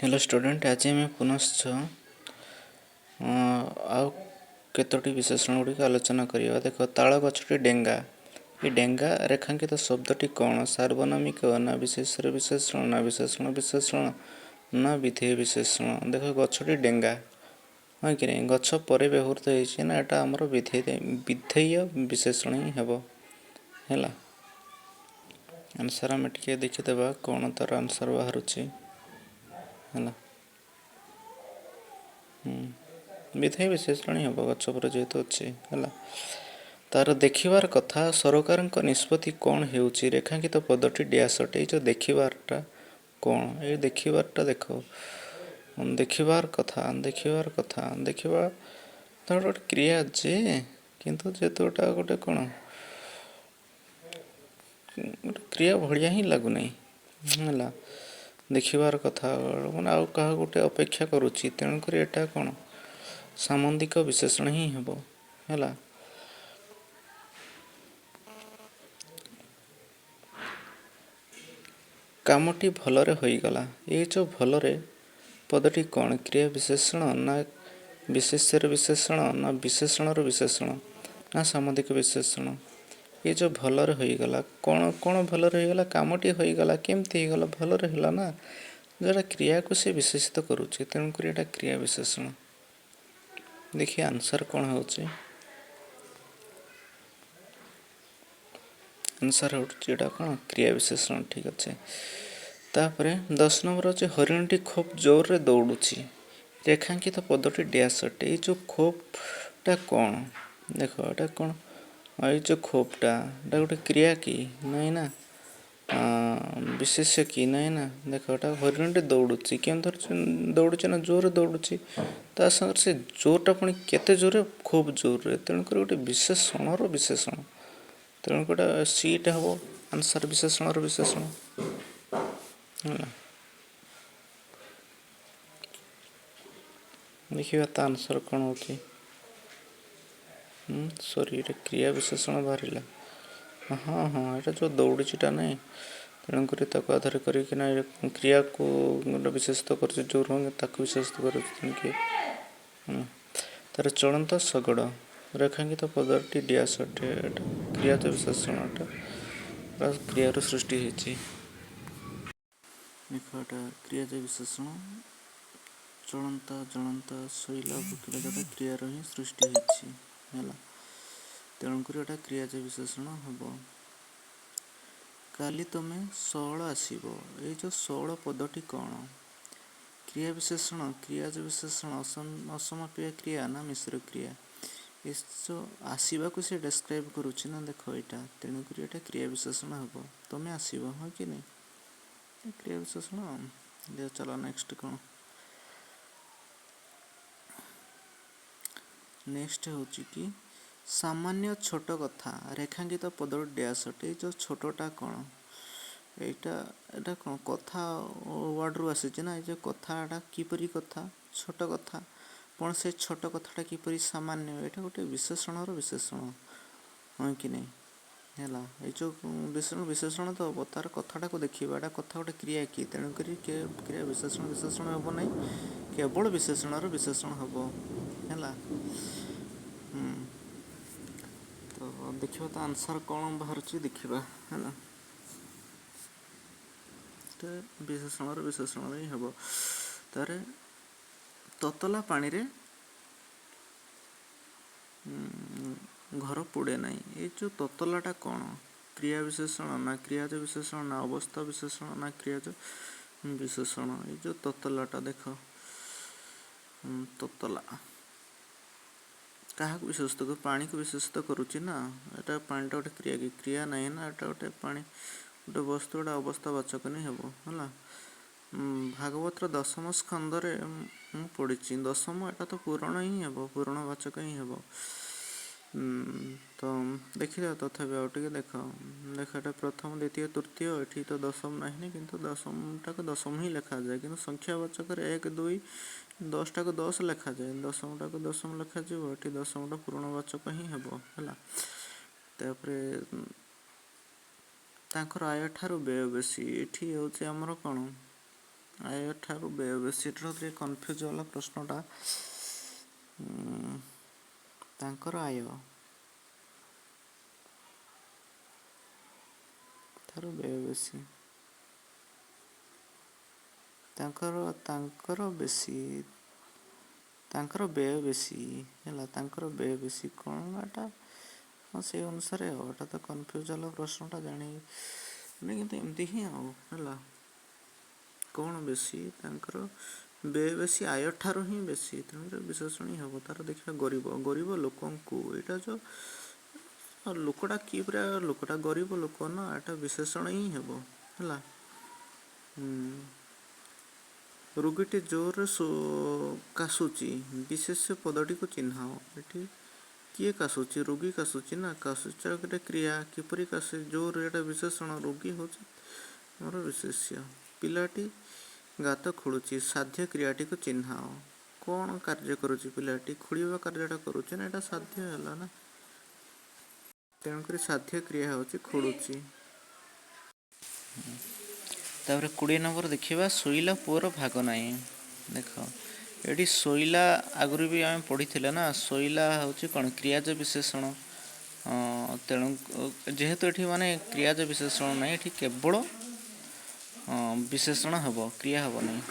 Hello student, आज आम पुनश्च आउ केतोटी विशेषण गुड़िक आलोचना करवा। देख, ताल गछटी डेंगा। ये डेंगा रेखांकित शब्दटी कौन? सार्वनामिक ना विशेषण विशेषण ना विशेषण विशेषण ना विधेय विशेषण। देख, गछटी डेंगा हाँ कि नहीं, गछ पर व्यवहृत होती ना, यहाँ आमर विधेय विशेषण ही हेब है। आंसर आम टे देखीदे कौन तार आंसर बाहर है। विधेय विशेषण ही हम गछ पर जेहेतु अच्छी है। तार देखिबार कथा सरकार निष्पत्ति कौन हो रेखांकित पदटी डैश अटे। ये जो देखिबारटा कौन, ये देखिबारटा देख देखिबार कथा देखा तो गोटे क्रिया जे किंतु जेहेतु गोटा गोटे कौन गोटे क्रिया भाया ही लगुना है। देखिबार कथा मैंने आउ क्या गोटे अपेक्षा करुच्ची, तेणुक एटा कौन सामंदिक विशेषण ही हेब है। कामटी भलरे होईगला। ये जो भलरे पदटी कौन? क्रिया विशेषण ना विशेष्यर विशेषण ना विशेषणर विशेषण ना सामंदिक विशेषण। ये जो भलरे होईगला कौन कौन भलरे होईगला? कामटी होईगला। केमती होईगला? भलरे होला ना, जोटा क्रिया को से विशेषित करुच्ची, तेणुक एटा क्रिया विशेषण। देखिए आंसर कौन होची? आंसर होटा कौन? क्रिया विशेषण। ठीक अच्छे। तापरे 10 नंबर अच्छे हरिणटी खूब जोर रे दौड़ुची। रेखांकित पदटी डैश अटे। ये जो खोपटा कौन? देख एटा कौन? ये जो खोपटा गोटे क्रिया कि नहीं ना विशेष्य कि नहीं ना। देख एटा हरिणटी दौड़ुची, केम दौड़ुची ना जोर दौड़ुची। ता संगे से जोरटा पुणी केते जोर? खूब जोर रे। तेणुक गोटे विशेषणर विशेषण, तेणुक गोटे सीटा हम आंसर विशेषणर विशेषण है। देखिए तो आंसर कौन हो? सॉरी, ये क्रिया विशेषण बाहर। हाँ हाँ, ये जो दौड़ीटा नहीं, तेणुक आधार कर क्रिया को गोटे विशेषित कर जोर विशेषित कर तार चलंत शगड़ रेखांकित पदटी डैश अटे। क्रिया तो विशेषण क्रियार सृष्टि होती। क्रिया विशेषण चलंता जलंता शैला भूकिला जोटा क्रियार ही सृष्टि होती है। तेणुक क्रिया विशेषण हम। काली तुमे षोल आसब। ये जो षोल पदटी कौन? क्रिया विशेषण क्रिया विशेषण असमाप्य क्रिया ना मिश्र क्रिया। इस जो आसवा को सी डेस्क्राइब करुच्ची ना, देख यहाँ तेणुक ये क्रिया विशेषण हम। तुमे आसब हाँ कि नहीं, क्रिया विशेषण। चलो नेक्स्ट कौन? नेक्स्ट हूँ कि सामान्य छोट कथा रेखांकित पदर डैश अटे। जो छोटा कौन? यहाँ कौन कथा वर्ड रु आसी ना। ये कथाटा किपरि कथा? छोट कथा। पण से छोट कथाटा किपरि सामान्य? यहाँ गोटे विशेषणर विशेषण हाँ कि नहीं है। ये जो विशेषण तो हम तार कथाटा को देखा, यहाँ कथा गोटे क्रिया कि, तेणुक क्रिया विशेषण विशेषण हम ना, केवल विशेषणर विशेषण हम है। तो देखिए तो आंसर कौन बाहर देखा है। विशेषणर विशेषण ही हम। तार ततला पानी रे घर पोड़े ना। ये जो ततलाटा कौन? क्रिया विशेषण ना क्रियाज विशेषण ना अवस्था विशेषण ना क्रियाज विशेषण। ये जो ततलाटा देख ततला क्या विशेषित कर? पानी को विशेषित करुच्ची ना। यहाँ पानीटा गोटे क्रिया कि? क्रिया नहीं ना, यहाँ गोटे पानी गोटे वस्तु गोटे अवस्थावाचक नहीं हम है। भागवतर दशम स्कंदरे पढ़ी। दशम यहाँ तो पूरण ही हम, पूरणवाचक ही हम। तो देखिए तथा आगे देख देख ये प्रथम द्वितीय तृतीय ये तो दशम ना कि दशमटा को दशम ही लिखा जाए, कि संख्यावाचक 1 2 10टा को 10 लिखा जाए, दशमटा को दशम लिखा ये दशमटा पूर्णवाचक ही हम है। तापर आय ठारू व्यय बेसी। ये हूँ आमर कौन ଆୟ ଠାରୁ ବ୍ୟୟ ବେଶୀ। ଏଠାରୁ ଟିକେ କନଫ୍ୟୁଜ୍ ହେଲା ପ୍ରଶ୍ନଟା। ତାଙ୍କର ଆୟ ଠାରୁ ବ୍ୟୟ ବେଶୀ। ତାଙ୍କର ବେଶୀ, ତାଙ୍କର ବ୍ୟୟ ବେଶୀ ହେଲା, ତାଙ୍କର ବ୍ୟୟ ବେଶୀ କ'ଣ ଏଟା? ହଁ ସେଇ ଅନୁସାରେ ଆଉ, ଏଟା ତ କନଫ୍ୟୁଜ୍ ହେଲା ପ୍ରଶ୍ନଟା ଜାଣି କିନ୍ତୁ ଏମିତି ହିଁ ଆଉ ହେଲା। କ'ଣ ବେଶୀ? ତାଙ୍କର ବ୍ୟୟ ବେଶୀ ଆୟ ଠାରୁ ହିଁ ବେଶୀ, ତେଣୁକରି ବିଶେଷଣ ହେବ। ତାର ଦେଖିବା ଗରିବ ଲୋକଙ୍କୁ, ଏଇଟା ଯେଉଁ ଲୋକଟା କି ପୁରା ଲୋକଟା ଗରିବ ଲୋକ ନା, ଏଟା ବିଶେଷଣ ହିଁ ହେବ ହେଲା। ରୋଗୀଟି ଜୋରରେ କାଶୁଛି, ବିଶେଷ୍ୟ ପଦଟିକୁ ଚିହ୍ନାଅ। ଏଠି କିଏ କାଶୁଛି? ରୋଗୀ କାଶୁଛି ନା। କାଶୁଛି ଗୋଟେ କ୍ରିୟା, କିପରି କାଶୁଛି? ଜୋରରେ, ଏଟା ବିଶେଷଣ। ରୋଗୀ ହେଉଛି ଆମର ବିଶେଷ୍ୟ। ପିଲାଟି ଗାତ ଖୋଳୁଛି, ସାଧ୍ୟ କ୍ରିୟାଟିକୁ ଚିହ୍ନାଅ। କ'ଣ କାର୍ଯ୍ୟ କରୁଛି ପିଲାଟି? ଖୋଳିବା କାର୍ଯ୍ୟଟା କରୁଛି ନା, ଏଟା ସାଧ୍ୟ ହେଲା ନା, ତେଣୁକରି ସାଧ୍ୟ କ୍ରିୟା ହେଉଛି ଖୋଳୁଛି। ତାପରେ 20 ନମ୍ବର ଦେଖିବା, ଶୋଇଲା ପୁଅର ଭାଗ ନାହିଁ। ଦେଖ ଏଠି ଶୋଇଲା ଆଗରୁ ବି ଆମେ ପଢ଼ିଥିଲେ ନା, ଶୋଇଲା ହେଉଛି କ'ଣ କ୍ରିୟାଜ ବିଶେଷଣ। ତେଣୁ ଯେହେତୁ ଏଠି ମାନେ କ୍ରିୟାଜ ବିଶେଷଣ ନାହିଁ, ଏଠି କେବଳ ବିଶେଷଣ ହେବ, କ୍ରିୟା ହେବ ନାହିଁ।